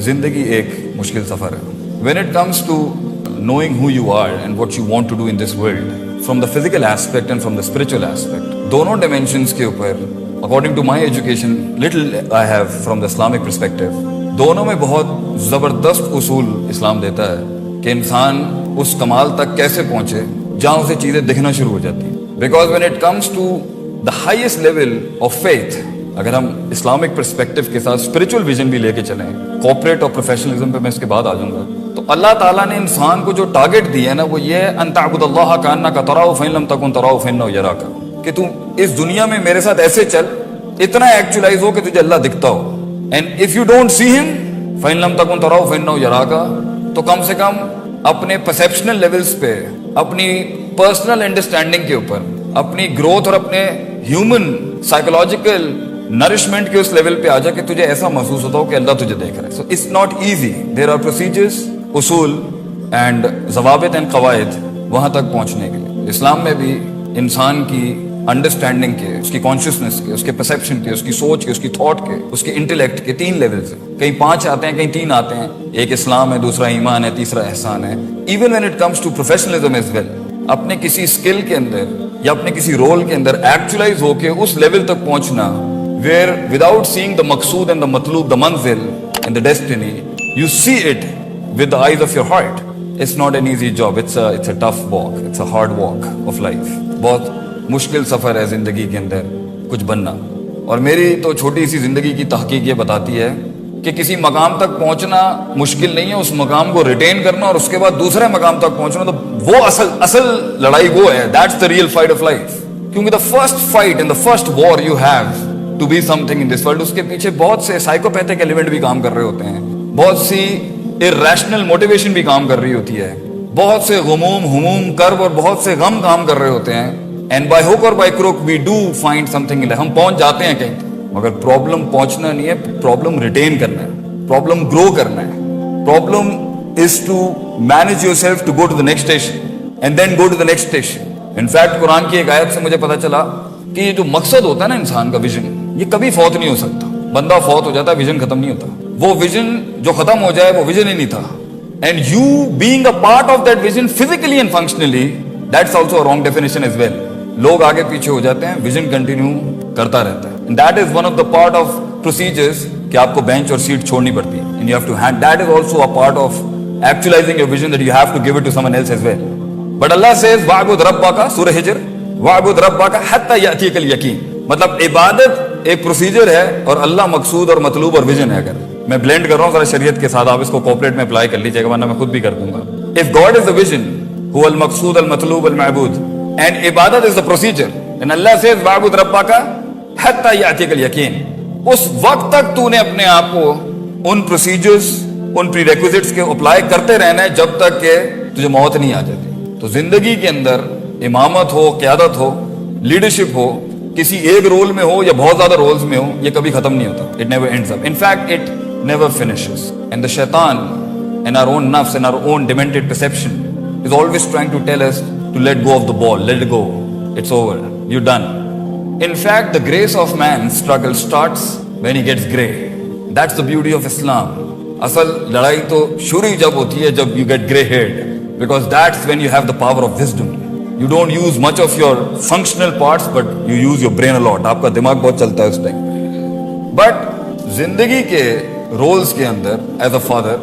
زندگی ایک مشکل سفر ہے. When it comes to knowing who you are and what you want to do in this world, from the physical aspect and from the spiritual aspect, دونوں dimensions کے اوپر according to my education, little I have from the Islamic perspective, دونوں میں بہت زبردست اصول اسلام دیتا ہے کہ انسان اس کمال تک کیسے پہنچے جہاں اسے چیزیں دکھنا شروع ہو جاتی ہیں. Because when it comes to the highest level of faith, اگر ہم اسلامک پرسپیکٹو کے ساتھ اسپرچل ویژن بھی لے کے چلیں, کارپوریٹ اور پروفیشنلزم پہ میں اس کے بعد آ جاؤں گا, تو اللہ تعالیٰ نے انسان کو جو ٹارگٹ دیا ہے نا وہ یہ ہے ان تعبد اللہ کانک تراہ فإن لم تکن تراہ فإنہ یراک, کہ تم اس دنیا میں میرے ساتھ ایسے چل اتنا ایکچولاइज ہو کہ تجھے اللہ دکھتا ہو. And if you don't see him فإن لم تکن تراہ فإنہ یراک, تو کم سے کم اپنے پرسیپشنل لیولز پہ, اپنی پرسنل انڈرسٹینڈنگ کے اوپر, اپنی گروتھ اور اپنے ہیومن سائیکولوجیکل نرشمنٹ کے اس لیول پہ آ جا کہ تجھے ایسا محسوس ہوتا ہو کہ اللہ تجھے دیکھ رہا ہے. So it's not easy, there are procedures, اصول اینڈ ضوابط اینڈ قواعد وہاں تک پہنچنے کے لیے. اسلام میں بھی انسان کی انڈرسٹینڈنگ کے, اس کی کانشیسنس کے, اس کے پرسیپشن کے, اس کی سوچ کے, اس کی تھاٹ کے, اس کے انٹلیکٹ کے 3 لیولز ہیں. کہیں 5 آتے ہیں, کہیں 3 آتے ہیں. ایک اسلام ہے, دوسرا ایمان ہے, تیسرا احسان ہے. Even when it comes to professionalism as well, اپنے کسی اسکل کے اندر یا اپنے کسی رول کے اندر ایکچولاइز ہو کے اس لیول تک پہنچنا where without seeing the maqsood and the matloob, the manzil and the destiny, you see it with the eyes of your heart. It's not an easy job, it's a tough walk, it's a hard walk of life. بہت مشکل سفر ہے زندگی کے اندر کچھ بننا. اور میری تو چھوٹی سی زندگی کی تحقیق یہ بتاتی ہے کہ کسی مقام تک پہنچنا مشکل نہیں ہے, اس مقام کو ریٹین کرنا اور اس کے بعد دوسرے مقام تک پہنچنا, تو وہ اصل لڑائی وہ ہے. That's the real fight of life. کیونکہ the first fight and the first war you have to be something in this world, اس کے پیچھے بہت سے سائیکوپیتھک ایلیمنٹ بھی کام کر رہے ہوتے ہیں, بہت سی irrational موٹیویشن بھی کام کر رہی ہوتی ہے, بہت سے ہموم کرب اور بہت سے غم کام کر رہے ہوتے ہیں. اینڈ بائی ہوک اور by crook we do find سم تھنگ, ہم پہنچ جاتے ہیں کہیں, مگر پرابلم پہنچنا نہیں ہے, پرابلم ریٹین کرنا ہے, پرابلم گرو کرنا ہے. Problem is to manage yourself to go to the next station and then go to the next station. In fact Quran کی ایک آیت سے مجھے پتا چلا کہ یہ جو مقصد ہوتا ہے نا انسان کا, ویژن, یہ کبھی فوت نہیں ہو سکتا. بندہ فوت ہو جاتا ہے, ویژن ختم نہیں ہوتا. وہ ویژن جو ختم ہو جائے وہ ویژن ہی نہیں تھا. And you being a part of that vision physically and functionally, that's also wrong definition as well. لوگ آگے پیچھے ہو جاتے ہیں, ویژن کنٹینیو کرتا رہتا ہے. And that is one of the part of procedures کہ آپ کو بینچ اور سیٹ چھوڑنی پڑتی ہے. And you have to hand, that is also a part of actualising your vision, that you have to give it to someone else as well. But Allah says وَاعْبُدْ رَبَّكَ, سورہ ہجر, وَاعْبُدْ رَبَّكَ حَتَّى يَأْتِيَكَ الْيَقِينُ. مطلب عبادت ایک پروسیجر ہے اور اللہ مقصود اور مطلوب اور ویژن ہے. اگر میں بلینڈ کر رہا ہوں ذرا شریعت کے ساتھ, آپ اس کو کوپریٹ میں اپلائی کر لیجیے گا, ورنہ میں خود بھی کر دوں گا. If God is the vision, هو المقصود المطلوب المعبود, and عبادت is the procedure, and Allah says وَاعْبُدْ رَبَّكَ حَتَّى يَأْتِيَكَ الْيَقِينُ. اس وقت تک تو نے اپنے آپ کو ان پروسیجرز, ان پری ریکوزٹس کے اپلائی کرتے رہنا ہے جب تک کہ تجھے موت نہیں آ جاتی. تو زندگی کے اندر امامت ہو, قیادت ہو, لیڈرشپ ہو, کسی ایک رول میں ہو یا بہت زیادہ رولز میں ہو, یہ کبھی ختم نہیں ہوتا. It never ends up. In fact, it never finishes. And the shaitan and our own nafs and our own demented perception is always trying to tell us to let go of the ball, let it go. It's over. You're done. In fact, the grace of man's struggle starts when he gets gray. That's the beauty of Islam. اصل لڑائی تو شروع جب ہوتی ہے جب you get gray haired, because that's when you have the power of wisdom. You don't use much of your functional parts, but you use your brain a lot. آپ کا دماغ بہت چلتا ہے اس ٹائم. بٹ زندگی کے رولز کے اندر, as a father,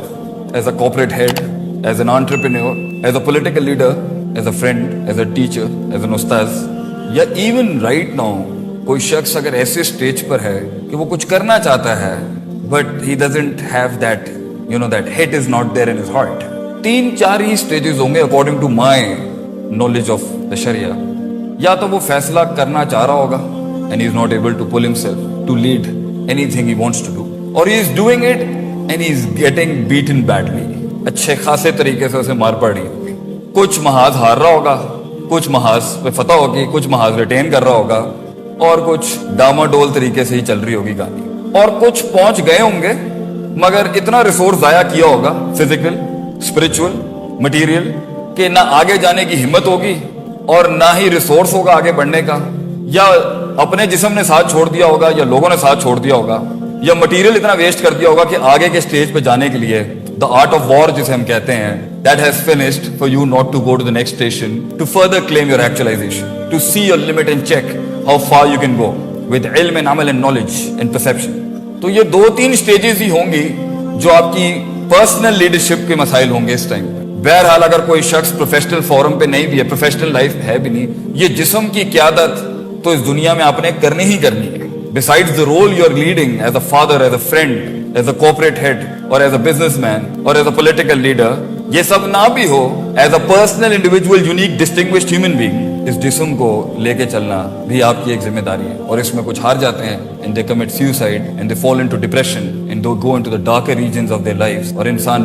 as a corporate head, as an entrepreneur, as a political leader, as a friend, as a teacher, as an استاذ, یا ایون رائٹ ناؤ کوئی شخص اگر ایسے اسٹیج پر ہے کہ وہ کچھ کرنا چاہتا ہے, but he doesn't have that, you know, that heart is not there in his heart. 3-4 ہی اسٹیجز ہوں گے according to my knowledge of the Sharia. یا تو وہ فیصلہ کرنا چاہ رہا ہوگا and he is not able to pull himself to lead anything he wants to do, or he is doing it and he is getting beaten badly. اچھے خاصے طریقے سے اسے مار پڑ رہی ہوگی. کچھ محاذ ہار رہا ہوگا, کچھ محاذ پہ فتح ہوگی, کچھ محاذ ریٹین کر رہا ہوگا, اور کچھ ڈاماڈول طریقے سے ہی چل رہی ہوگی گاڑی, اور کچھ پہنچ گئے ہوں گے مگر اتنا ریسورس ضائع کیا ہوگا, فزیکل, اسپرچل, مٹیریل, کہ نہ آگے جانے کی ہمت ہوگی اور نہ ہی ریسورس ہوگا آگے بڑھنے کا, یا اپنے جسم نے ساتھ چھوڑ دیا ہوگا یا لوگوں نے ساتھ چھوڑ دیا ہوگا. या मटेरियल इतना वेस्ट कर दिया होगा कि आगे के स्टेज पे जाने के लिए द आर्ट ऑफ वॉर जिसे हम कहते हैं, that has finished for you not to go to the next station to further claim your actualization, to see your limit and check how far you can go with ilm and amal and knowledge and perception. तो ये 2-3 stages ही होंगी जो आपकी personal leadership के मसाइल होंगे इस time पे. बहरहाल अगर कोई शख्स प्रोफेशनल फोरम पे नहीं भी है, प्रोफेशनल लाइफ है भी नहीं, ये जिस्म की क़यादत तो इस दुनिया में आपने करनी ही करनी है. Besides the role you are leading as a father, as a friend, as a corporate head, or as a businessman, or as a political leader, ये सब ना भी हो, as a personal, individual, unique, distinguished human being, इस जिस्म को लेके चलना भी आपकी एक जिम्मेदारी है. और इसमें कुछ हार जाते हैं, and they commit suicide, and they fall into depression, and they go into the darker regions of their lives. और इंसान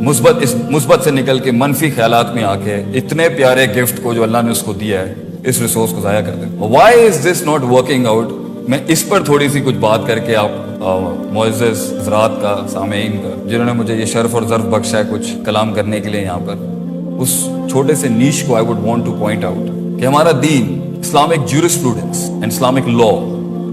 मुस्बत से निकल के मनफी ख्यालात में आके इतने प्यारे गिफ्ट को जो अल्लाह ने उसको दिया है, इस रिसोर्स को ज़ाया कर दें. Why is this not working out? मैं इस पर थोड़ी सी कुछ बात करके आप मुअज़्ज़ज़ हज़रात का, सामईन का, जिन्होंने मुझे ये शर्फ और ज़र्फ़ बख्शा है कुछ कलाम करने के लिए यहाँ पर, उस छोटे से नीश को I would want to point out कि हमारा दीन, Islamic jurisprudence and Islamic law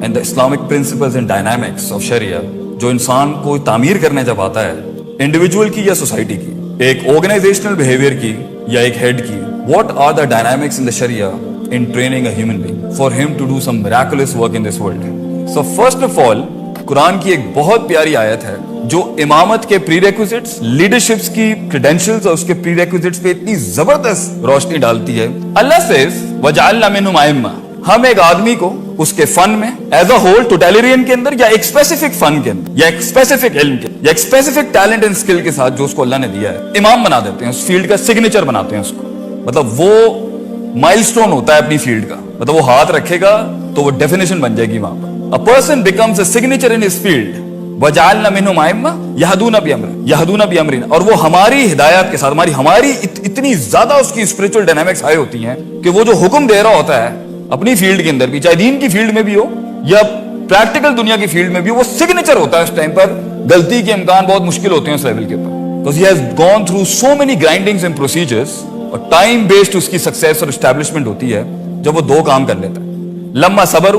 and the Islamic principles and dynamics of sharia, जो इंसान को तामीर करने जब आता है, इंडिविजुअल की या सोसाइटी की, एक ऑर्गेनाइजेशनल बिहेवियर की या एक हेड की, what are the dynamics in the शरिया in training a human being for him to do some miraculous work in this world. So first of all, Quran की एक बहुत प्यारी आयत है जो इमामत के प्रीरेक्विजिट्स, लीडरशिप्स की क्रेडेंशियल्स और उसके प्रीरेक्विजिट्स पे इतनी जबरदस्त रोशनी डालती है. अल्लाह सेज वजअलना मिनहुम अइम्मा, हम एक आदमी को उसके फन में एज अ होल टोटलियन के अंदर या एक स्पेसिफिक फन के अंदर या एक स्पेसिफिक इल्म के या एक स्पेसिफिक टैलेंट एंड स्किल के साथ जो उसको अल्लाह ने दिया है, इमाम बना देते हैं, उस फील्ड का सिग्नेचर बनाते हैं उसको. मतलब वो माइलस्टोन होता है अपनी फील्ड का, मतलब वो हाथ रखेगा तो वो डेफिनेशन बन जाएगी वहां पर. A person becomes a signature in his field. वजअलना मिनहुम अइम्मा यहदूना बिअमरिना, और वो हमारी हिदायत के साथ, हमारी इतनी ज्यादा उसकी स्पिरिचुअल डायनामिक्स हाई होती हैं कि वो जो हुक्म दे रहा होता है अपनी फील्ड के अंदर भी, चाहे दीन की फील्ड में भी हो या प्रैक्टिकल दुनिया की फील्ड में भी, वो सिग्नेचर होता है. उस टाइम पर गलती के इम्कान बहुत मुश्किल होते हैं उस लेवल के ऊपर, because he has gone through so many grindings and procedures. और टाइम बेस्ड उसकी सक्सेस और एस्टैब्लिशमेंट होती है जब वो 2 काम कर लेता है. लम्मा सबरू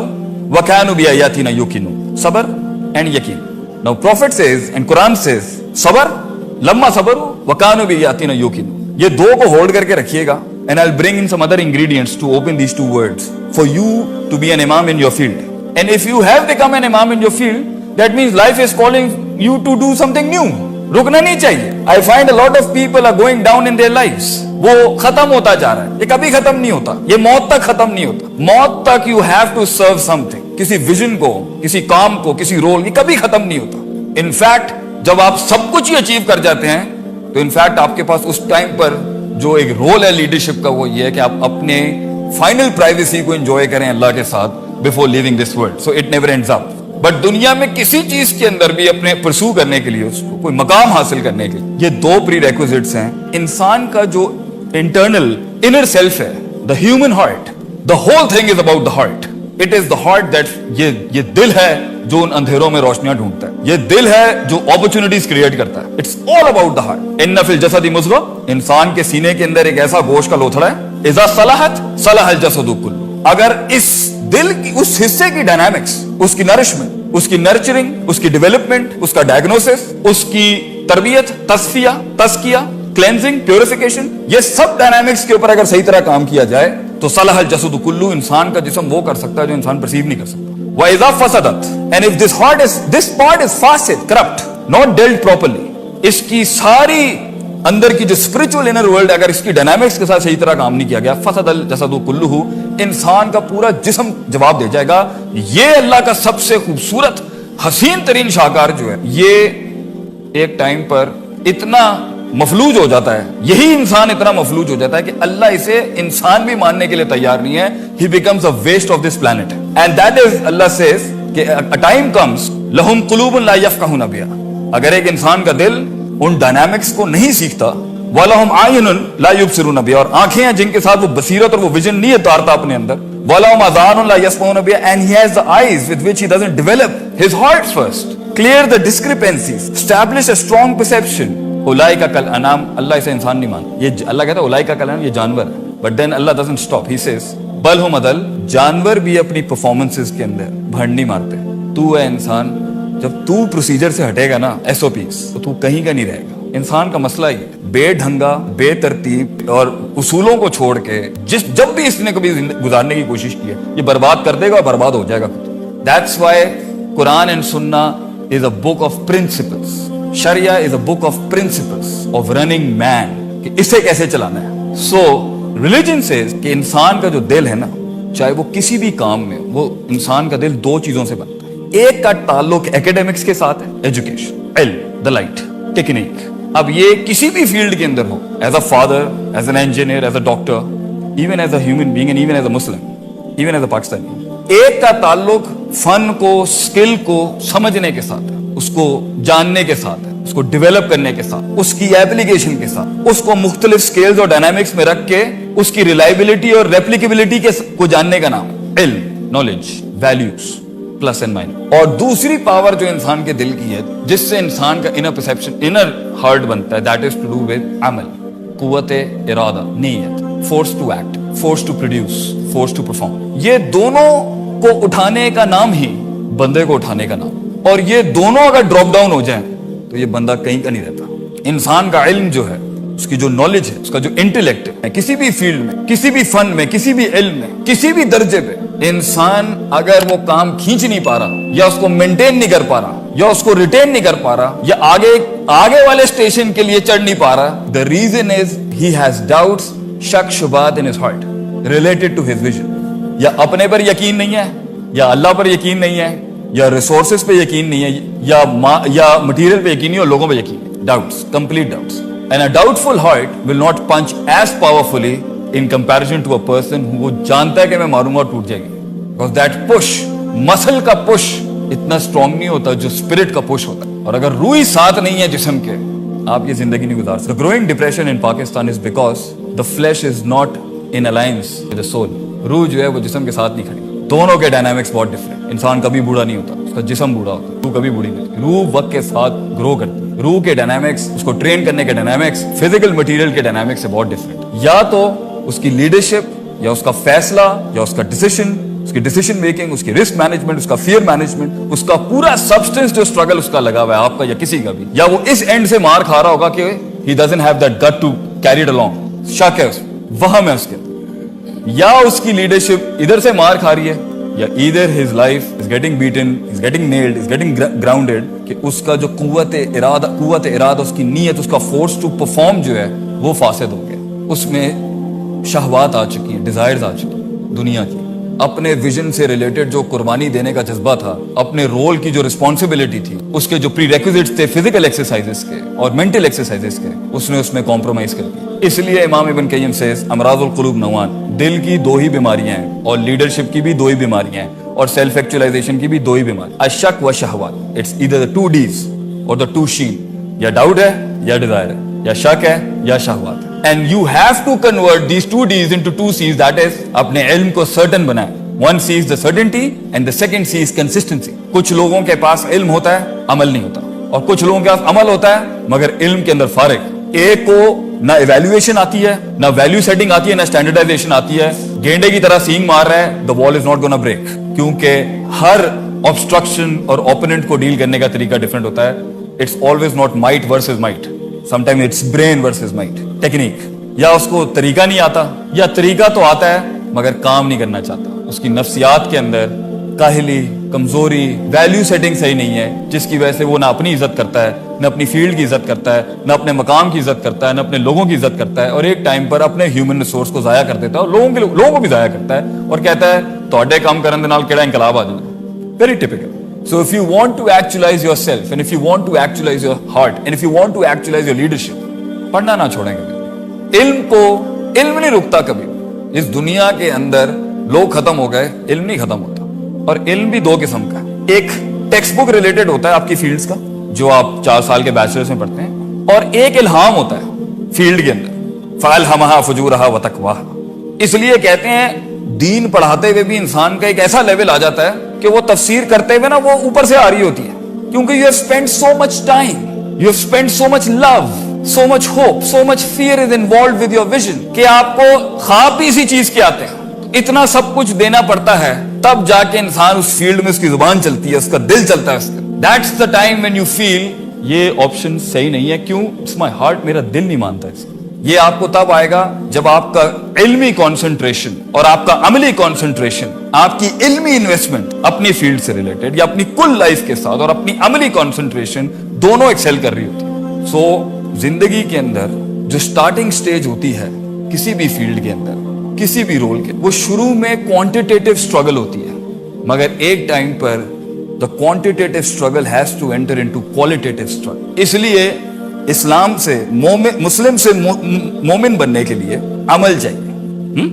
व कानू बिआयातिना युकिनू, सबर एंड यकीन. Now profit says and Quran says सबर, लम्मा सबरू व कानू बिआयातिना युकिनू. ये 2 को होल्ड करके रखिएगा. And I will bring in some other ingredients to open these 2 words for you to be an इमाम in your field. And if you have become an इमाम in your field, that means life is calling you to do something new. रुकना नहीं चाहिए. I find a lot of people are going down in their lives. वो खत्म होता जा रहा है, ये कभी खत्म नहीं होता, ये मौत तक खत्म नहीं होता. मौत तक you have to serve something, किसी विजन को, किसी काम को, किसी रोल, ये कभी खत्म नहीं होता. इनफैक्ट जब आप सब कुछ ही अचीव कर जाते हैं तो इनफैक्ट आपके पास उस टाइम पर जो एक रोल है लीडरशिप का, वो ये है कि आप अपने फाइनल प्राइवेसी को एंजॉय करें अल्लाह के साथ before living this world. So it never ends up. But दुनिया में किसी चीज के अंदर भी अपने परसू करने के लिए, उसको कोई मकाम हासिल करने के लिए, ये 2 प्री रेक्विजिट्स हैं. इंसान का जो इंटरनल इनर सेल्फ है, the human heart, the whole thing is about the heart. It is the heart that, ये दिल है जो उन अंधेरों में रोशनियां ढूंढता है, ये दिल है जो अपॉर्चुनिटीज क्रिएट करता है. It's all about the heart. इन्ना फिल जसदी मुज़ग़ा, इंसान के सीने के अंदर एक ऐसा गोश्त का लोथड़ा है. इज़ा सलहत सलहल जसदु कुल्लु. अगर इस दिल की उस हिस्से की डायनामिक्स, उसकी नरिशमेंट, उसकी नर्चरिंग, उसकी डेवलपमेंट, उसका डायग्नोसिस, उसकी तरबियत, तस्फिया, तस्किया, क्लेंजिंग, प्योरिफिकेशन, ये सब डायनामिक्स के ऊपर अगर सही तरह काम किया जाए तो सलहल जसदु कुल्लू, इंसान का जिस्म वो कर सकता है जो इंसान परसीव नहीं कर सकता. व इज़ा फसदत, and if this part is फासिद, करप्ट, नॉट डेल्ट प्रॉपर्ली, इसकी सारी अंदर की जो स्पिरिचुअल इनर वर्ल्ड, अगर इसकी डायनामिक्स के साथ सही तरह काम नहीं किया गया, फसदल जसदु कुल्लुहु, इंसान का पूरा जिस्म जवाब दे जाएगा. ये अल्लाह का सबसे खूबसूरत हसीन तरीन शाहकार जो है, ये एक टाइम पर इतना मफलूज हो जाता है, यही इंसान इतना मफलूज हो जाता है कि अल्लाह इसे इंसान भी मानने के लिए तैयार नहीं है. He becomes a waste of this planet. And that is, अल्लाह सेज कि अ टाइम कम्स लहुम कुलूबुन ला यफ़क़हूना बिहा, अगर एक इंसान का दिल उन डायनामिक्स को नहीं सीखता, वलहुम आयुनुन ला युबसिरूना बिहा, और आंखें हैं जिनके साथ वो बसीरत और वो विजन नहीं उतारता अपने अंदर, वलहुम आज़ानुन ला यस्मऊना बिहा, and he has the eyes with which he doesn't develop his heart first, clear the discrepancies, establish a strong perception. उलाइका कल अनाम, अल्लाह इसे इंसान नहीं मानता, ये अल्लाह कहता है उलाइका कल अनाम, ये जानवर है. बट देन अल्लाह डजंट स्टॉप, ही सेज बल हुम अदल, जानवर भी अपनी परफॉर्मेंसेस के अंदर भंड नहीं मारते. तू है इंसान जब तू प्रोसीजर से हटेगा ना, SOPs, तो तू कहीं का नहीं रहेगा. इंसान का मसला ही बेढंगा, बेतरतीब और उसूलों को छोड़ के जब भी इसने कभी गुजारने की कोशिश की है, ये बर्बाद कर देगा और बर्बाद हो जाएगा. That's why Quran and Sunnah is a book of principles. Sharia is a book of principles of running man, कि इसे कैसे चलाना है. So religion says कि इंसान का जो दिल है ना, चाहे वो किसी भी काम में, वो इंसान का दिल दो चीजों से बनता है. एक का ताल्लुक एकेडमिक्स के साथ है, एजुकेशन, इल्म, द लाइट, टेक्निक. अब ये किसी भी फील्ड के अंदर हो, as a father, as an engineer, as a doctor, even as a human being and even as a Muslim, even as a Pakistani. एक का ताल्लुक फन को, स्किल को समझने के साथ है, उसको जानने के साथ है, उसको डेवलप करने के साथ, उसकी एप्लीकेशन के साथ, उसको मुख्तलिफ स्केल्स और डायनामिक्स में रख के उसकी रिलायबिलिटी और रेप्लिकेबिलिटी को जानने का नाम इल्म, knowledge, values, plus and minus. और दूसरी पावर जो इंसान के दिल की है, जिससे इंसान का इनर परसेप्शन, इनर हार्ट बनता है, that is to do with अमल, कुव्वत इरादा, नीयत, force to act, force to produce, force to perform. ये दोनों को उठाने का नाम ही बंदे को उठाने का नाम. और ये दोनों अगर ड्रॉप डाउन हो जाए तो ये बंदा कहीं का नहीं रहता. इंसान का इल्म जो है, उसकी जो नॉलेज है, उसका जो इंटेलेक्ट है, किसी भी फील्ड में, किसी भी फन में, किसी भी इल्म में, किसी भी दर्जे पे, इंसान अगर वो काम खींच नहीं पा रहा, या उसको मेंटेन नहीं कर पा रहा, या उसको रिटेन नहीं कर पा रहा, या आगे वाले स्टेशन के लिए चढ़ नहीं पा रहा, the reason is he has doubts, शक शुबात in his heart related to his vision. या अपने पर यकीन नहीं है, या अल्लाह पर यकीन नहीं है, या रिसोर्सेज पे यकीन नहीं है, या मटेरियल पे यकीन नहीं, और लोगों पे यकीन नहीं. Doubts, complete doubts. And a doubtful heart will not punch as powerfully in comparison to a person who वो जानता है कि मैं मारूंगा और टूट जाएगी. Because that push, मसल का पुश इतना स्ट्रॉन्ग नहीं होता जो स्पिरिट का पुश होता है. और अगर रूह ही साथ नहीं है जिस्म के, आप ये जिंदगी नहीं गुजार सकते. The growing depression in Pakistan is because the flesh is not in alliance with the soul. रूह जो है वो जिस्म के साथ नहीं खड़ी. दोनों के डायनामिक्स बहुत डिफरेंट. इंसान कभी बूढ़ा नहीं होता, उसका जिस्म बूढ़ा होता है, रूह कभी बूढ़ी नहीं होती. रूह वक्त के साथ ग्रो करती है. रूह के डायनामिक्स, उसको ट्रेन करने के डायनामिक्स, फिजिकल मटेरियल के डायनामिक्स से बहुत डिफरेंट. या तो उसकी लीडरशिप, या उसका फैसला, या उसका डिसीजन, उसकी डिसीजन मेकिंग, उसकी रिस्क मैनेजमेंट, उसका फियर मैनेजमेंट, उसका पूरा सब्सटेंस जो स्ट्रगल उसका लगा हुआ है, आपका या किसी का भी, या वो इस एंड से मार खा रहा होगा कि he doesn't have that gut to carry it along. शक है उसमें, वहम है उसके. या उसकी लीडरशिप इधर से मार खा रही है, या either his life is getting beaten, is getting nailed, is getting grounded, कि उसका जो कुव्वत इरादा, उसकी नीयत, उसका फोर्स टू परफॉर्म जो है वो फासिद हो गया. उसमें शहवात आ चुकी हैं, डिजायर्स आ चुकी हैं दुनिया की. अपने विजन से रिलेटेड जो कुर्बानी देने का जज्बा था, अपने रोल की जो रिस्पॉन्सिबिलिटी थी, उसके जो प्री रेक्विजिट्स थे फिजिकल एक्सरसाइजेस के और मेंटल एक्सरसाइजेस के, उसने उसमें कॉम्प्रोमाइज कर दिया. इसलिए इमाम इब्न क़य्यिम सेज अमराजुल क़ुलूब नौआन, दिल की दो ही बीमारियां हैं, और लीडरशिप की भी दो ही बीमारियां हैं, और सेल्फ एक्चुअलाइजेशन की भी दो ही बीमारी, अशक व शहवात. इट्स ईदर द 2 Ds और द 2 Sh. या डाउट है या डिजायर है, या शक है या शहवात है. And you have to convert these 2 Ds into 2 Cs, that is, अपने इल्म को सर्टन बनाए. One C is the certainty and the second C is consistency. कुछ लोगों के पास इल्म होता है, अमल नहीं होता, और कुछ लोगों के पास अमल होता है मगर इल्म के अंदर फारिग. एक को ना इवैल्यूएशन आती है, ना वैल्यू सेटिंग आती है, ना स्टैंडर्डाइजेशन आती है. गेंडे की तरह सींग मार रहा है, the wall is not gonna break, क्योंकि हर ऑब्स्ट्रक्शन और ओपोनेंट को डील करने का तरीका डिफरेंट होता है. It's always not might versus might, sometime it's brain versus might. Technique, या उसको तरीका नहीं आता, या तरीका तो आता है मगर काम नहीं करना चाहता. उसकी नफ्सियात के अंदर काहिली, कमजोरी, वैल्यू सेटिंग सही नहीं है, जिसकी वजह से वो ना अपनी इज्जत करता है, ना अपनी फील्ड की इज्जत करता है, ना अपने मकाम की इज्जत करता है, ना अपने लोगों की इज्जत करता है, और एक टाइम पर अपने ह्यूमन रिसोर्स को जाया कर देता है, और लोगों को भी जाया करता है, और कहता है तोड़े काम करने नाल केड़ा इनकलाब आ जाना. Very typical. So if you want to actualize yourself, and if you want to actualize your heart, and if you want to actualize your leadership, पढ़ना ना छोड़ेंगे. इल्म नहीं रुकता कभी. इस दुनिया के अंदर लोग खत्म हो गए, इल्म नहीं खत्म होता. और इल्म भी दो किस्म का है. एक टेक्स्ट बुक रिलेटेड होता है आपकी फील्ड्स का, जो आप 4 साल के बैचलर्स में पढ़ते हैं, और एक इल्हाम होता है फील्ड के अंदर, फ़अल्हमहा फ़ुजूरहा व तक़वाहा. इसलिए कहते हैं दीन पढ़ाते हुए भी इंसान का एक ऐसा लेवल आ जाता है कि वो तफसीर करते हुए ना वो ऊपर से आ रही होती है, क्योंकि you have spent so much time, you have spent so much love, so much hope, so much fear is involve with your vision, कि आपको ख्वाब भी इसी चीज के आते हैं. इतना सब कुछ देना पड़ता है, तब जाके इंसान उस फील्ड में उसकी जुबान चलती है, उसका दिल चलता है उसका. That's the time when you feel ये ऑप्शन सही नहीं है. क्यों? It's my heart, मेरा दिल नहीं मानता इसको. ये आपको तब आएगा जब आपका इल्मी कंसंट्रेशन और आपका अमली कंसंट्रेशन, आपकी इल्मी इन्वेस्टमेंट अपनी फील्ड से रिलेटेड या अपनी कुल लाइफ के साथ और अपनी अमली कंसंट्रेशन दोनों एक्सेल कर रही होती है. सो जिंदगी के अंदर जो स्टार्टिंग स्टेज होती है किसी भी फील्ड के अंदर, किसी भी रोल के, वो शुरू में क्वांटिटेटिव स्ट्रगल होती है, मगर एक टाइम पर the quantitative struggle has to enter into qualitative struggle. इसलिए इस्लाम से मुस्लिम से मोमिन बनने के लिए अमल चाहिए.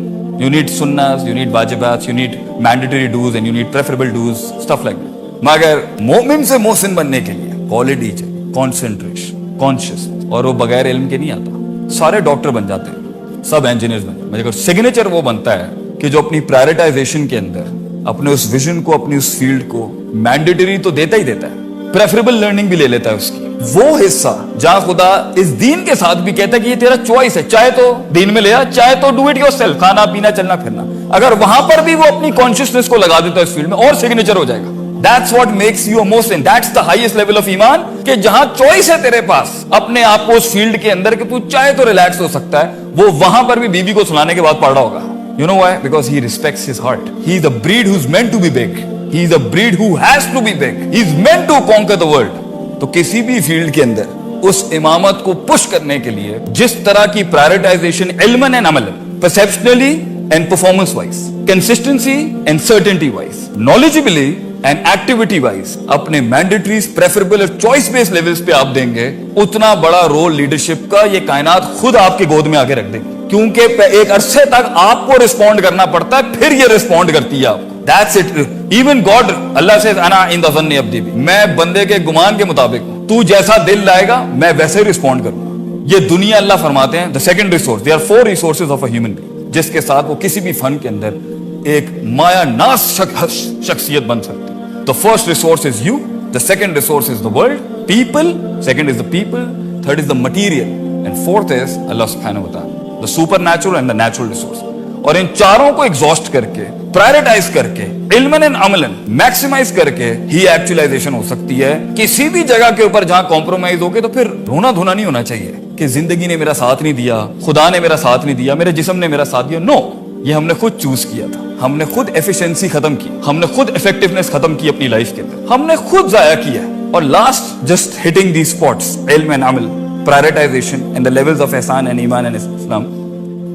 यू नीड सुन्नास, यू नीड वाजिबात, you need mandatory dos and you need preferable dos, stuff like that. मगर मोमिन से मोहसिन बनने के लिए क्वालिटी चाहिए, कॉन्सेंट्रेशन, कॉन्शियस. और वो बगैर इल्म के नहीं आता. सारे डॉक्टर बन जाते हैं, सब इंजीनियर्स बन जाते हैं, मगर सिग्नेचर वो बनता है कि जो अपनी प्रायोरिटाइजेशन के अंदर अपने उस विजन को, अपनी उस फील्ड को मैंडेटरी तो देता ही देता है, प्रेफरेबल लर्निंग भी ले लेता है उसकी. वो हिस्सा जहां खुदा इस दीन के साथ भी कहता है कि ये तेरा चॉइस है, चाहे तो दीन में ले आ, चाहे तो डू इट योरसेल्फ, खाना पीना चलना फिरना. अगर वहां पर भी वो अपनी कॉन्शियसनेस को लगा देता है इस फील्ड में, और सिग्नेचर हो जाएगा. That's what makes you a Muslim. That's the highest level of ईमान, कि जहां चॉइस है तेरे पास अपने आप को उस फील्ड के अंदर कि तू चाहे तो रिलैक्स हो सकता है, वो वहां पर भी बीवी को सुनाने के बाद पढ़ रहा होगा. You know why? Because he respects his heart. He is a breed who's meant to be big. He is a breed who has to be big. He is meant to conquer the world. तो किसी भी field के अंदर उस इमामत को push करने के लिए जिस तरह की प्रायोरिटाइजेशन इल्मन एंड अमलन, perceptionally and performance wise, consistency and certainty wise, knowledgeably and activity wise अपने मैंडेटरीज, प्रेफरेबल और चॉइस बेस्ड लेवल्स पे आप देंगे, उतना बड़ा रोल लीडरशिप का ये कायनात खुद आपके गोद में आके रख देगी. क्योंकि एक अरसे तक आपको रिस्पॉन्ड करना पड़ता है, फिर ये रिस्पॉन्ड करती है आपको. That's it. Even God, Allah says, "अना इन द ज़न्नि अब्दी बी." मैं बंदे के गुमान के मुताबिक हूं. तू जैसा दिल लाएगा मैं वैसे रिस्पॉन्ड करूंगा. ये दुनिया अल्लाह फरमाते हैं the second resource. There are 4 resources of a human being, जिसके साथ वो किसी भी फन के अंदर एक माया नाज शख्सियत बन सकती है. The first resource is you, the second resource is the world, people, second is the people, third is the material, and fourth is अल्लाह सुब्हानहू व तआला, the supernatural and the natural resource. और इन चारों को एग्जॉस्ट करके, प्रायोरिटाइज करके, इल्मन एंड अमलन मैक्सिमाइज करके ही एक्चुअलाइजेशन हो सकती है. किसी भी जगह के ऊपर जहां कॉम्प्रोमाइज होके तो फिर रोना धोना नहीं होना चाहिए कि जिंदगी ने मेरा साथ नहीं दिया, खुदा ने मेरा साथ नहीं दिया, मेरे जिस्म ने मेरा साथ दिया. नो, ये हमने खुद चूज किया था. हमने खुद एफिशिएंसी खत्म की, हमने खुद इफेक्टिवनेस खत्म की अपनी लाइफ के अंदर, हमने खुद जाया किया. और last just hitting the spots, इल्म एंड अमल, prioritization and the levels of एहसान एंड ईमान एंड इस्लाम.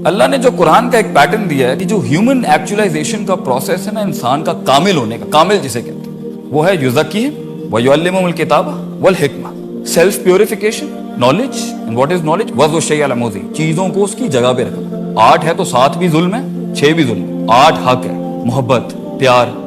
अल्लाह ने जो कुरान का एक पैटर्न दिया है कि जो ह्यूमन एक्चुअलाइजेशन का प्रोसेस है ना, इंसान का कामिल होने का, कामिल जिसे कहते हैं, वो है युज़क्कीहिम व युअल्लिमुहुल किताब वल हिकमा. Self purification, knowledge. And what is knowledge? वज़्उ शै अला मौज़िही, चीजों को उसकी जगह पे रखना. 8 है तो 7 भी जुल्म है, 6 भी जुल्म है. 8 हक है, मोहब्बत, प्यार,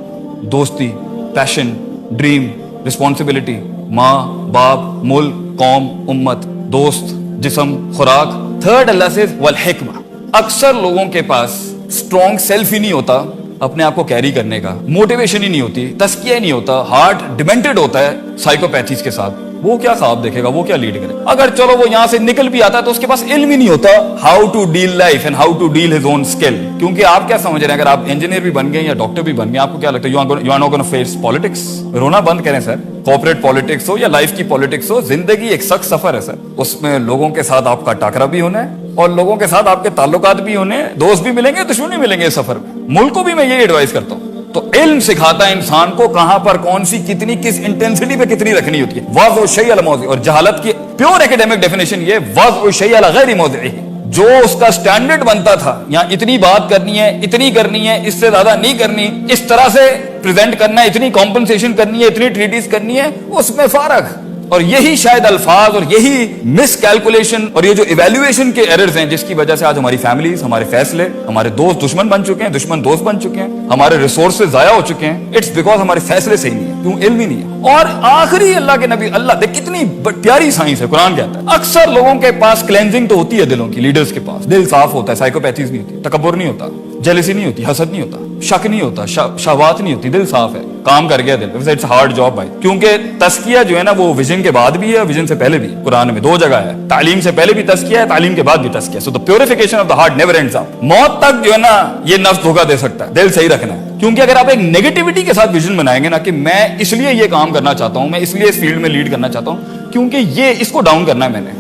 दोस्ती, पैशन, ड्रीम, रिस्पॉन्सिबिलिटी, माँ बाप, मुल्क, कौम, उम्मत, दोस्त, जिस्म, खुराक. थर्ड अल्लाह से वल हिकमा. अक्सर लोगों के पास स्ट्रॉन्ग सेल्फ ही नहीं होता अपने आप को कैरी करने का, मोटिवेशन ही नहीं होती, तस्किया नहीं होता, हार्ट डिमेंटेड होता है साइकोपैथीज के साथ. वो क्या ख्वाब देखेगा, वो क्या लीड करेगा? अगर चलो वो यहां से निकल भी आता है तो उसके पास इल्म ही नहीं होता how to deal life and how to deal his own skill. क्योंकि आप क्या समझ रहे हैं, अगर आप इंजीनियर भी बन गए या डॉक्टर भी बन गए, आपको क्या लगता है you are not gonna face politics? रोना बंद करें सर. कॉर्पोरेट पॉलिटिक्स हो या लाइफ की पॉलिटिक्स हो, जिंदगी एक सख्त सफर है सर. उसमें लोगों के साथ आपका टाकरा भी होना है और लोगों के साथ आपके ताल्लुकात भी होने, दोस्त भी मिलेंगे, दुश्मन भी मिलेंगे इस सफर में. मुल्क को भी मैं ये एडवाइस करता हूँ. तो इल्म सिखाता है इंसान को कहां पर कौन सी कितनी किस इंटेंसिटी पे कितनी रखनी होती है. वज़्उ शै अला मौज़िही. और जहालत की प्योर एकेडमिक डेफिनेशन ये वज़्उ शै अला गैरि मौज़िही. जो उसका स्टैंडर्ड बनता था, यहां इतनी बात करनी है, इतनी करनी है, इससे ज्यादा नहीं करनी, इस तरह से प्रेजेंट करना है, इतनी कॉम्पनसेशन करनी है, इतनी ट्रीटीज करनी है, उसमें फारग. और यही शायद अल्फाज और यही मिस कैलकुलेशन और ये जो इवैल्यूएशन के एरर्स हैं जिसकी वजह से आज हमारी फैमिलीज, हमारे फैसले, हमारे दोस्त दुश्मन बन चुके हैं, दुश्मन दोस्त बन चुके हैं, हमारे रिसोर्सेज जाया हो चुके हैं. इट्स बिकॉज हमारे फैसले सही नहीं है. क्यों? इल्म ही नहीं है. और आखिरी अल्लाह के नबी, अल्लाह देख कितनी प्यारी साइंस है, कुरान कहता है अक्सर लोगों के पास क्लेंजिंग तो होती है दिलों की, लीडर्स के पास दिल साफ होता है, साइकोपैथीज नहीं होती, तकब्बुर नहीं होता, जेलसी नहीं होती, हसद नहीं होता, शक नहीं होता, शहवात नहीं होती, दिल साफ है, काम कर गया दिल। वैसे इट्स हार्ड जॉब भाई, क्योंकि तस्किया जो है ना वो विजन के बाद भी है, विजन से पहले भी। कुरान में 2 जगह है, तालीम से पहले भी तस्किया है, तालीम के बाद भी तस्किया। So the purification of the heart never ends up. मौत तक जो है ना ये नफ्स धोखा दे सकता है, दिल सही रखना है। क्योंकि अगर आप एक नेगेटिविटी के साथ विजन बनाएंगे ना कि मैं इसलिए ये काम करना चाहता हूं, मैं इसलिए इस फील्ड में लीड करना चाहता हूं क्योंकि ये इसको डाउन करना है मैंने,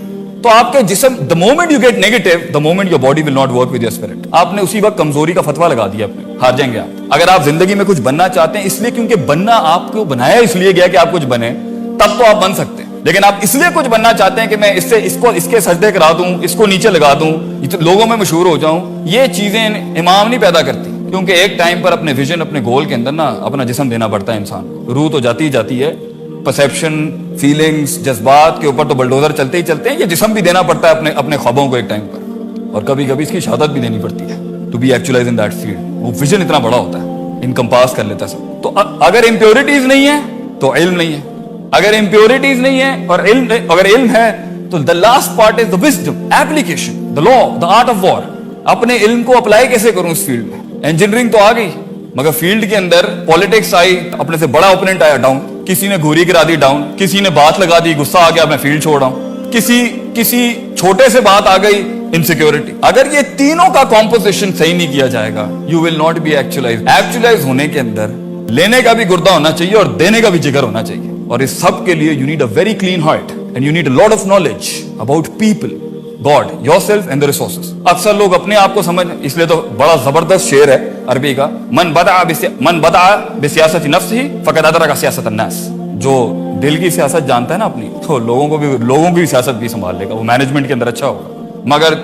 तो आपके जिस्म the moment you get negative, the moment your body will not work with your spirit. आपने उसी वक्त कमजोरी का फतवा लगा दिया अपने, हार जाएंगे आप। अगर आप जिंदगी में कुछ बनना चाहते हैं इसलिए, क्योंकि बनना आपको बनाया इसलिए गया कि आप कुछ बने, तब तो आप बन सकते हैं। लेकिन आप इसलिए कुछ बनना चाहते हैं कि मैं इससे इसको इसके सजदे करा दूं, इसको नीचे लगा दूं, लोगों में मशहूर हो जाऊं, ये चीजें इमाम नहीं पैदा करती। क्योंकि एक टाइम पर अपने विजन, अपने गोल के अंदर ना अपना जिस्म देना पड़ता है इंसान को। रूह तो जाती ही जाती है, परसेप्शन, फीलिंग्स, जज्बात के ऊपर तो बलडोजर चलते ही चलते हैं, ये जिस्म भी देना पड़ता है अपने अपने ख्वाबों को एक टाइम पर। और कभी कभी इसकी शहादत भी देनी पड़ती है to be actualize in that field. वो विजन इतना बड़ा होता है, इनकम्पास कर लेता है सब। तो अगर इम्प्योरिटीज नहीं है तो इल्म नहीं है, अगर इम्प्योरिटीज नहीं है और अगर इल्म है तो the last part is the wisdom, application, the law, the art of war. अपने इल्म को अप्लाई कैसे करूं इस फील्ड में? इंजीनियरिंग तो आ गई, मगर फील्ड के अंदर पॉलिटिक्स आई, अपने से बड़ा ओपोनेंट आया डाउन, किसी ने गोरी गिरा दी डाउन, किसी ने बात लगा दी, गुस्सा आ गया मैं फील्ड छोड़ रहा हूं, किसी छोटे से बात आ गई, इनसिक्योरिटी। अगर ये तीनों का कॉम्पोजिशन सही नहीं किया जाएगा, you will not be actualise. Actualise होने के अंदर लेने का भी गुर्दा होना चाहिए और देने का भी जिगर होना चाहिए। और इस सब के लिए you need a very clean heart and you need a lot of knowledge about people, God, yourself and the resources. अक्सर लोग अपने आप को समझ, इसलिए तो बड़ा जबरदस्त शेर है अरबी का, मन बदा बिसियासत नफ्सिही फक़द अदरका सियासत अन्नास। जो दिल की सियासत जानता है ना अपनी, तो लोगों की भी सियासत भी संभाल लेगा, वो मैनेजमेंट के अंदर अच्छा होगा। मगर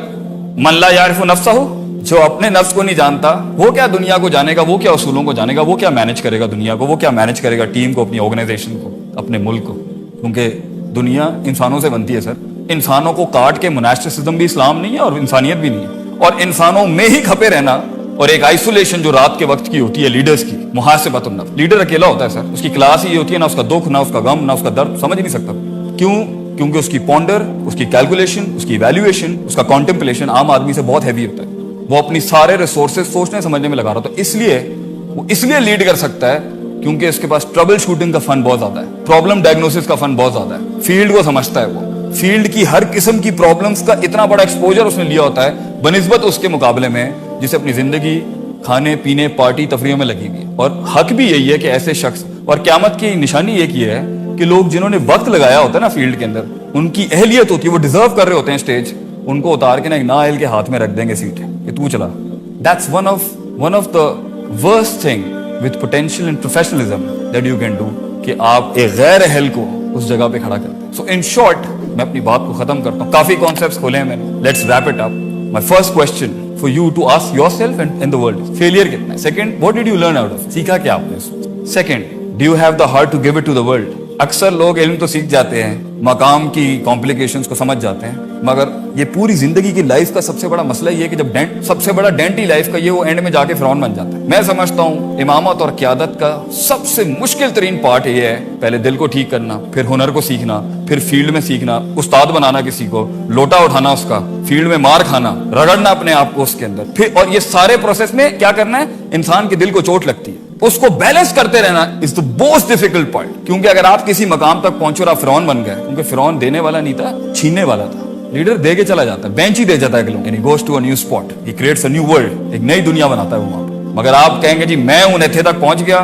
मन ला यारिफु नफ्सहू, जो अपने नफ्स को नहीं जानता, वो क्या दुनिया को जानेगा, वो क्या उसूलों को जानेगा, वो क्या मैनेज करेगा दुनिया को, वो क्या मैनेज करेगा टीम को, अपनी ऑर्गेनाइजेशन को, अपने मुल्क को। क्योंकि दुनिया इंसानों से बनती है सर, इंसानों को काट के मोनास्टिसिज्म भी इस्लाम नहीं है और इंसानियत भी नहीं है। और इंसानों में ही खपे रहना और एक आइसोलेशन जो रात के वक्त की होती है लीडर्स की, मुहासिबतुन नफ्स। लीडर अकेला होता है सर, उसकी क्लास ही होती है, ना उसका दुख, ना उसका गम, ना उसका दर्द, समझ ही नहीं सकता। क्यों? क्योंकि उसकी पॉन्डर, उसकी कैलकुलेशन, उसकी वैल्यूएशन, उसका कॉन्टेम्पलेशन आम आदमी से बहुत हैवी होता है। वो अपनी सारे रिसोर्सेज सोचने समझने में लगा रहा, तो इसलिए लीड कर सकता है क्योंकि इसके पास ट्रबल शूटिंग का फन बहुत ज्यादा है, प्रॉब्लम डायग्नोसिस का फन बहुत ज्यादा है, फील्ड को समझता है वो, फील्ड की हर किस्म की प्रॉब्लम्स का इतना बड़ा एक्सपोजर उसने लिया होता है बनिस्बत उसके मुकाबले में जिसे अपनी जिंदगी खाने पीने पार्टी तफरीह में लगी हुई है। और हक भी यही है कि ऐसे शख्स, और क़यामत की निशानी एक ये है कि लोग जिन्होंने वक्त लगाया होता है ना फील्ड के अंदर, उनकी अहलियत होती है, वो डिजर्व कर रहे होते हैं स्टेज, उनको उतार के ना एक नाअहल के हाथ में रख देंगे सीट कि तू चला। That's one of the worst thing with potential and professionalism that you can do, कि आप एक गैर अहल को उस जगह पे खड़ा करते हैं। सो इन शॉर्ट, मैं अपनी बात को खत्म करता हूँ, काफी कॉन्सेप्ट्स खोले हैं मैंने, let's wrap it up. My first question for you to ask yourself and in the world, failure कितना है? Second, what did you learn out of, सीखा क्या आपने? Second, do you have the heart to give it to the world? अक्सर लोग इल्म तो सीख जाते हैं, मकाम की कॉम्प्लिकेशंस को समझ जाते हैं, मगर ये पूरी जिंदगी की लाइफ का सबसे बड़ा मसला ये है कि जब सबसे बड़ा डेंट ही लाइफ का ये, वो एंड में जाके फिरौन बन जाता है। मैं समझता हूँ इमामत और क़यादत का सबसे मुश्किल तरीन पार्ट ये है, पहले दिल को ठीक करना, फिर हुनर को सीखना, फिर फील्ड में सीखना, उस्ताद बनाना किसी को, लोटा उठाना उसका, फील्ड में मार खाना, रगड़ना अपने आप को उसके अंदर, फिर और ये सारे प्रोसेस में क्या करना है, इंसान के दिल को चोट लगती है, उसको बैलेंस करते रहना is the most difficult part. क्योंकि अगर आप किसी मकाम तक पहुंचे और आप फिरौन बन गए, क्योंकि फिरौन देने वाला नहीं था, छीनने वाला था। लीडर दे के चला जाता है, बेंच ही दे जाता है, and he goes to a new spot, he creates a new world, एक नई दुनिया बनाता है वो वहां पे। मगर आप कहेंगे जी मैं उन नेथे तक पहुंच गया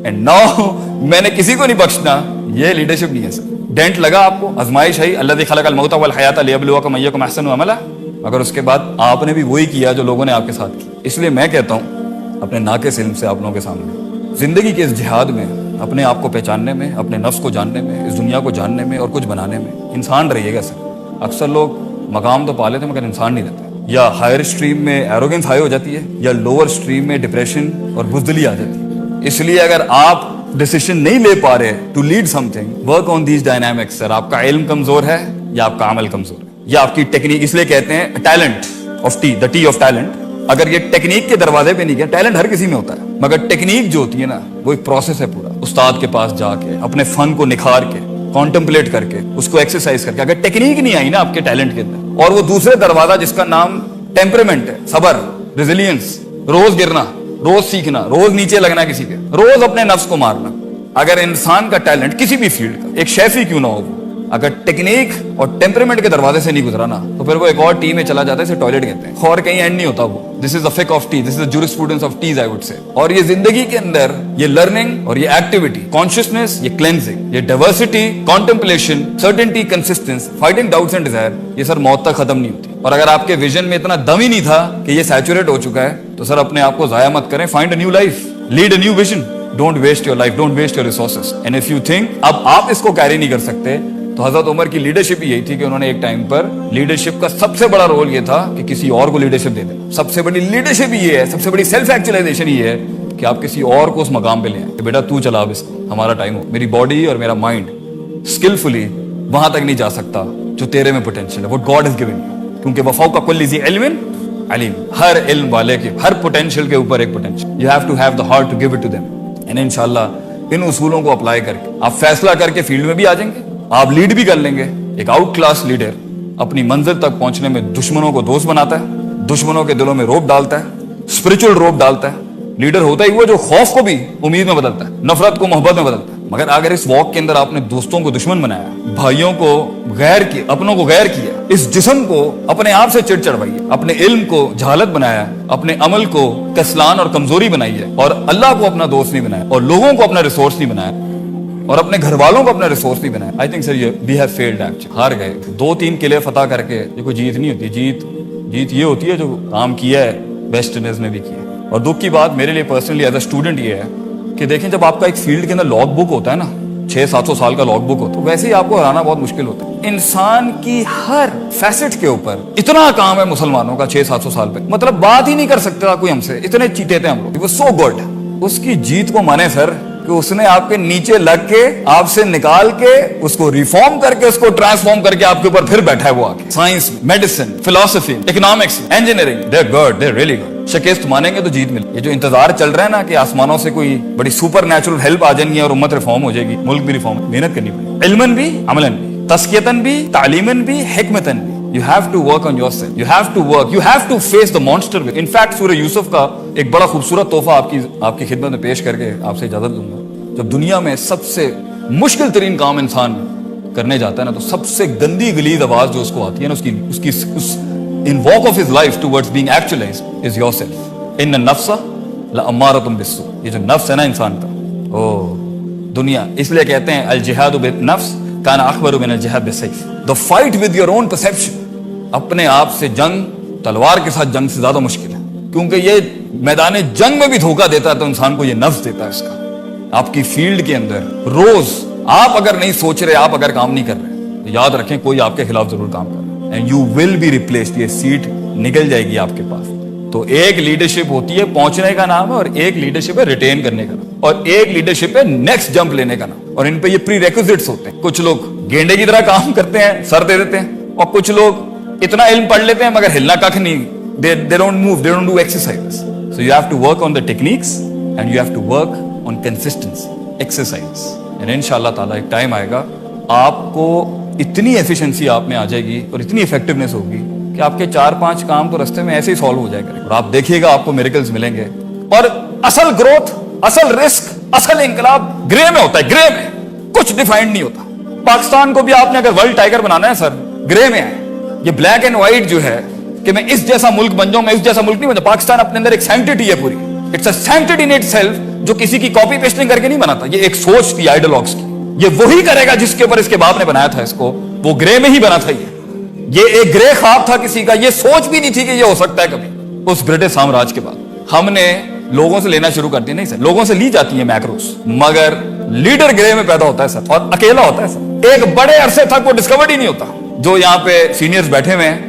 एंड नाउ मैंने किसी को नहीं बख्शना, ये लीडरशिप नहीं है सर। डेंट लगा आपको, आजमाइश है, अल्लाज़ी खलक़ल मौत वल हयात लियब्लुवकुम अय्युकुम अहसनु अमला, मगर उसके बाद आपने भी वही किया जो लोगों ने आपके साथ किया। इसलिए मैं कहता हूं अपने नाक़िस इल्म से आप लोगों के सामने, जिंदगी के इस जिहाद में, अपने आप को पहचानने में, अपने नफ्स को जानने में, इस दुनिया को जानने में और कुछ बनाने में इंसान रहिएगा सर। अक्सर लोग मकाम तो पा लेते मगर इंसान नहीं रहते, या हायर स्ट्रीम में एरोगेंस हाई हो जाती है, या लोअर स्ट्रीम में डिप्रेशन और बुज़दिली आ जाती है। इसलिए अगर आप डिसीजन नहीं ले पा रहे to lead something, work on these dynamics sir. आपका इल्म कमजोर है या आपका अमल कमजोर है, या आपकी टेक्निक, इसलिए कहते हैं talent of T, the T of talent. अगर ये टेक्निक के दरवाजे पे नहीं गया, टैलेंट हर किसी में होता है, मगर टेक्निक जो होती है ना, वो एक प्रोसेस है पूरा, उस्ताद के पास जाके अपने फन को निखार के, कॉन्टेम्पलेट करके, उसको एक्सरसाइज करके। अगर टेक्निक नहीं आई ना आपके टैलेंट के अंदर, और वो दूसरे दरवाजा जिसका नाम टेम्परामेंट है, सबर, रेजिलियंस, रोज गिरना, रोज सीखना, रोज नीचे लगना किसी के, रोज अपने नफ्स को मारना। अगर इंसान का टैलेंट किसी भी फील्ड का, एक शेफ ही क्यों ना हो, अगर टेक्निक और टेम्परामेंट के दरवाजे से नहीं गुजरा ना, तो फिर वो एक और टी में चला जाता है, इसे टॉयलेट कहते हैं, और कहीं एंड नहीं होता वो। दिस इज द फिक of tea, this is the jurisprudence of teas, I would say. और ये जिंदगी के अंदर ये लर्निंग और ये एक्टिविटी, कॉन्शियसनेस, ये क्लेंजिंग, ये diversity, contemplation, certainty, consistence, fighting doubts and desire, ये सर मौत तक खत्म नहीं होती। और अगर आपके विजन में इतना दम ही नहीं था कि ये सैचुरेट हो चुका है, तो सर अपने आप को जाया मत करें, find a new life, lead a new vision, don't waste your life, don't waste your resources. And if you think अब आप इसको कैरी नहीं कर सकते, तो हजरत उमर की लीडरशिप यही थी कि उन्होंने एक टाइम पर लीडरशिप का सबसे बड़ा रोल ये था कि किसी और को लीडरशिप दे देना। सबसे बड़ी लीडरशिप ये है, सबसे बड़ी सेल्फ एक्चुअलाइजेशन ये है कि आप किसी और को उस मकाम पे ले आए, बेटा तू चला अब इसको, हमारा टाइम हो। मेरी बॉडी और मेरा माइंड स्किलफुली वहां तक नहीं जा सकता जो तेरे में पोटेंशियल है, what God has given you, क्योंकि वफाउ का कुल्ली ज़ी इल्मिन अलीम, हर इल्म वाले के हर पोटेंशियल के ऊपर एक potential, you have to have the heart to give it to them. And इंशाल्लाह इन उसूलों को अप्लाई करके आप फैसला करके फील्ड में भी आ जाएंगे, आप लीड भी कर लेंगे। एक आउट क्लास लीडर अपनी मंजिल तक पहुंचने में दुश्मनों को दोस्त बनाता है, दुश्मनों के दिलों में रोब डालता है, स्पिरिचुअल रोब डालता है। लीडर होता ही वो जो खौफ को भी उम्मीद में बदलता है, नफरत को मोहब्बत में बदलता है। मगर अगर इस वॉक के अंदर आपने दोस्तों को दुश्मन बनाया, भाइयों को गैर किया, अपनों को गैर किया, इस जिस्म को अपने आप से चिढ़ चढ़वाई, अपने इल्म को जहालत बनाया, अपने अमल को कस्लान और कमजोरी बनाई है, और अल्लाह को अपना दोस्त नहीं बनाया, और लोगों को अपना रिसोर्स नहीं बनाया, और अपने घर वालों को अपना रिसोर्स नहीं बनाया, आई थिंक सर ये वी हैव फेल्ड एक्चुअली, हार गए। 2-3 किले फतह करके ये कोई जीत नहीं होती। जीत ये होती है जो काम किया है, वेस्ट इंडीज में भी किया है। और दुख की बात मेरे लिए पर्सनली एज अ स्टूडेंट ये है कि देखें, जब आपका एक फील्ड के अंदर लॉग बुक होता है ना, 600-700 साल का लॉग बुक होता है, वैसे ही आपको हराना बहुत मुश्किल होता है। इंसान की हर फैसेट के ऊपर इतना काम है मुसलमानों का 600-700 साल पे, मतलब बात ही नहीं कर सकता कोई हमसे, इतने चीते थे हम लोग। वो सो गुड, उसकी जीत को माने सर कि उसने आपके नीचे लग के आपसे निकाल के उसको रिफॉर्म करके उसको ट्रांसफॉर्म करके आपके ऊपर फिर बैठा है वो आके। Science, medicine, philosophy, economics, engineering, they are good, they are really good. शिकस्त मानेंगे तो जीत मिले। ये जो इंतजार चल रहा है ना कि आसमानों से कोई बड़ी सुपर नेचुरल हेल्प आ जाएंगी और उम्मत रिफॉर्म हो जाएगी, मुल्क भी रिफॉर्म, मेहनत करनी पड़ेगी, इल्मन भी, अमलन भी, तस्कियतन भी, तालीमन भी, हिकमतन भी। You have to work on yourself. You have to work. You have to face the monster. In fact, सूरह यूसुफ का एक बड़ा खूबसूरत तोहफा आपकी खिदमत में पेश करके आपसे इजाजत दूंगा। जब दुनिया में सबसे मुश्किल तरीन काम इंसान करने जाता है ना, तो सबसे गंदी गलीज आवाज जो उसको आती है ना, उसकी in walk of his life towards being actualized is yourself. Inna nafsa la अम्मारतुम Bissu. ये जो नफ्स है ना इंसान का, ओ दुनिया, इसलिए कहते हैं अल जिहादु बिन नफ्स काना अखबरु मिन अल जिहाद बिस्सैफ। The fight with your own perception, अपने आप से जंग तलवार के साथ जंग से ज्यादा मुश्किल है, क्योंकि ये मैदान जंग में भी धोखा देता है तो इंसान को ये नफ्स देता है इसका। आपकी फील्ड के अंदर रोज आप अगर नहीं सोच रहे, आप अगर काम नहीं कर रहे, तो याद रखें कोई आपके खिलाफ जरूर काम कर रहा है, and you will be replaced. ये सीट निकल जाएगी आपके पास। तो एक लीडरशिप होती है पहुंचने का नाम है, और एक लीडरशिप है रिटेन करने का नाम, और एक लीडरशिप है नेक्स्ट जंप लेने का नाम। और इन पे ये प्री रिक्विजिट्स होते हैं। कुछ लोग गेंडे की तरह काम करते हैं, सर दे देते हैं, और कुछ लोग इतना इल्म पढ़ लेते हैं मगर हिलना कख नहीं, they don't move, they don't do exercises. So you have to work on the techniques and you have to work on consistency, exercise. And इंशाअल्लाह ताला एक टाइम आएगा आपको इतनी एफिशिएंसी आप में आ जाएगी और इतनी इफेक्टिवनेस होगी कि आपके 4-5 काम तो रास्ते में ऐसे ही सॉल्व हो जाएगा, और आप देखिएगा आपको मिरेकल्स मिलेंगे। और असल ग्रोथ, असल रिस्क, असल इंकलाब ग्रे में होता है, ग्रे में, कुछ डिफाइंड नहीं होता। पाकिस्तान को भी आपने अगर वर्ल्ड टाइगर बनाना है सर, ग्रे में है। ये ब्लैक एंड व्हाइट जो है कि मैं इस जैसा मुल्क बन जाऊं, मैं इस जैसा मुल्क नहीं बन जाऊं। पाकिस्तान अपने अंदर एक सैंक्टिटी है पूरी, it's a sanctity in itself, जो किसी की कॉपी पेस्टिंग करके नहीं बनाता। ये एक सोच थी आइडियोलॉग्स की, ये वही करेगा जिसके ऊपर इसके बाप ने बनाया था इसको, वो ग्रे में ही बना था। ये एक ग्रे ख्वाब था किसी का, ये सोच भी नहीं थी कि ये हो सकता है कभी। उस ब्रिटिश साम्राज्य के बाद हमने लोगों से लेना शुरू कर दिया। नहीं सर, लोगों से ली जाती है मैक्रोस, मगर लीडर ग्रे में पैदा होता है सर, और अकेला होता है सर। एक बड़े अरसे तक वो डिस्कवर्ड ही नहीं होता। जो यहाँ पे सीनियर्स बैठे हुए हैं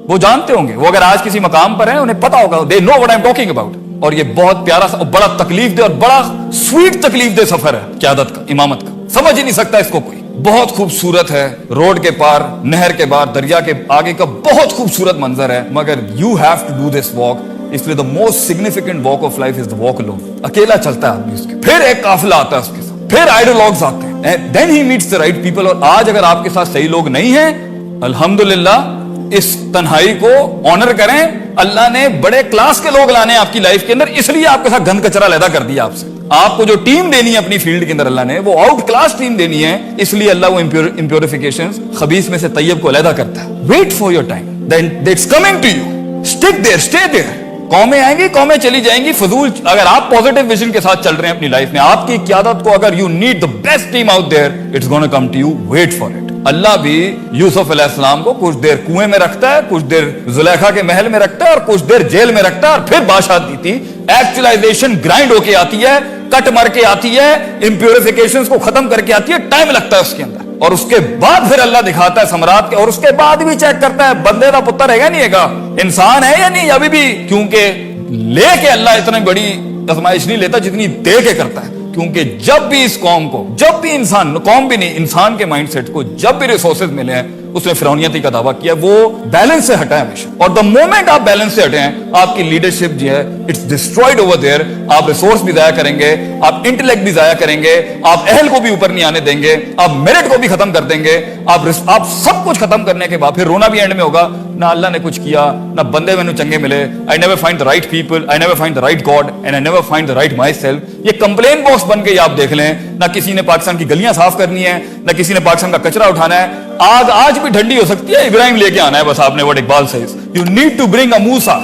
वो जानते होंगे, वो अगर आज किसी मकाम पर हैं उन्हें पता होगा, they know what I am talking about. और ये बहुत प्यारा सा और बड़ा तकलीफ दे और बड़ा स्वीट तकलीफ दे सफर है क़यादत का, इमामत का, समझ ही नहीं सकता इसको कोई। बहुत खूबसूरत है, रोड के पार, नहर के पार, दरिया के आगे का बहुत खूबसूरत मंजर है, मगर you have to do this walk. इसलिए the most significant walk of life is the walk alone. अकेला चलता है आदमी, उसके फिर एक काफिला आता है उसके साथ, फिर आइडियोलॉग्स आते हैं, then he meets the right people. और आज अगर आपके साथ सही लोग नहीं हैं, अल्हम्दुलिल्लाह اس تنہائی کو آنر کریں. اللہ نے بڑے کلاس کے لوگ لانے آپ کی لائف کے اندر, اس لیے آپ کے ساتھ گند کچرا علیحدہ کر دیا آپ سے. آپ کو جو ٹیم دینی ہے اپنی فیلڈ کے اندر اللہ نے, وہ آؤٹ کلاس ٹیم دینی ہے, اس لیے اللہ وہ امپیوریفیکیشنز, خبیث میں سے طیب کو علیحدہ کرتا ہے. Wait for your time, then it's coming to you. Stick there, stay there. قومیں آئیں گی, قومیں چلی جائیں گی, فضول. اگر آپ پازیٹیو ویژن کے ساتھ چل رہے ہیں اپنی لائف میں, آپ کی قیادت کو اگر you need the best team out there, it's gonna come to you. Wait for it. اللہ بھی یوسف علیہ السلام کو کچھ دیر کنویں میں رکھتا ہے, کچھ دیر زلیخا کے محل میں رکھتا ہے, اور کچھ دیر جیل میں رکھتا ہے, اور پھر بادشاہ دیتی. ایکچولائزیشن گرائنڈ ہو کے آتی ہے, کٹ مر کے آتی ہے, امپیوریفیکیشنز کو ختم کر کے آتی ہے, ٹائم لگتا ہے اس کے اندر, اور اس کے بعد پھر اللہ دکھاتا ہے ثمرات کے, اور اس کے بعد بھی چیک کرتا ہے بندے کا پتر ہے گا نہیں ہے گا, انسان ہے یا نہیں ابھی بھی. کیونکہ لے کے اللہ اتنی بڑی آزمائش نہیں لیتا جتنی دے کے کرتا ہے. کیونکہ جب بھی اس قوم کو, جب بھی انسان, قوم بھی نہیں, انسان کے مائنڈ سیٹ کو جب بھی ریسورسز ملے ہیں, اس نے فرعونیتی کا دعویٰ کیا, وہ بیلنس سے ہٹا ہے ہمیشہ. اور دا مومنٹ آپ بیلنس سے ہٹے ہیں, آپ کی لیڈرشپ جو ہے اٹس ڈسٹرائڈ اوور دیئر. آپ ریسورس بھی ضائع کریں گے, آپ انٹلیکٹ بھی ضائع کریں گے, آپ اہل کو بھی اوپر نہیں آنے دیں گے, آپ میرٹ کو بھی ختم کر دیں گے, آپ سب کچھ ختم کرنے کے بعد پھر رونا بھی اینڈ میں ہوگا. نہ اللہ نے کچھ کیا, نہ بندے میں چنگے ملے. I never find the right people, I never find the right God, and I never find the right myself. یہ کمپلین باکس بن کے آپ دیکھ لیں. نہ کسی نے پاکستان کی گلیاں صاف کرنی ہے, نہ کسی نے پاکستان کا کچرا اٹھانا ہے. آج بھی ٹھنڈی ہو سکتی ہے, ابراہیم لے کے آنا ہے بس آپ نے. what Iqbal says, you need to bring a Musa.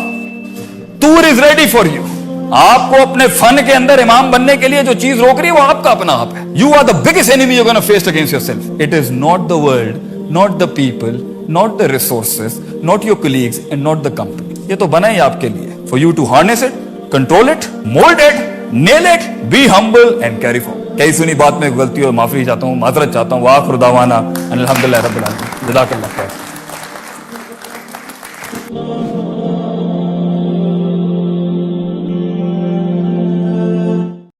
Tour is ready for you. آپ کو اپنے فن کے اندر امام بننے کے لیے جو چیز روک رہی ہے وہ آپ کا اپنا آپ ہے. You are the biggest enemy you're going to face against yourself. It is not the world, not the people, not the resources, not your colleagues, and not the company. یہ تو بنا ہی آپ کے لیے. For you to harness it, control it, mold it, nail it, be humble and carry forward. کئی سنی بات میں غلطی اور معافی چاہتا ہوں, معذرت چاہتا ہوں. وآخر دعوانا ان الحمدللہ رب العالمین. جزاک اللہ.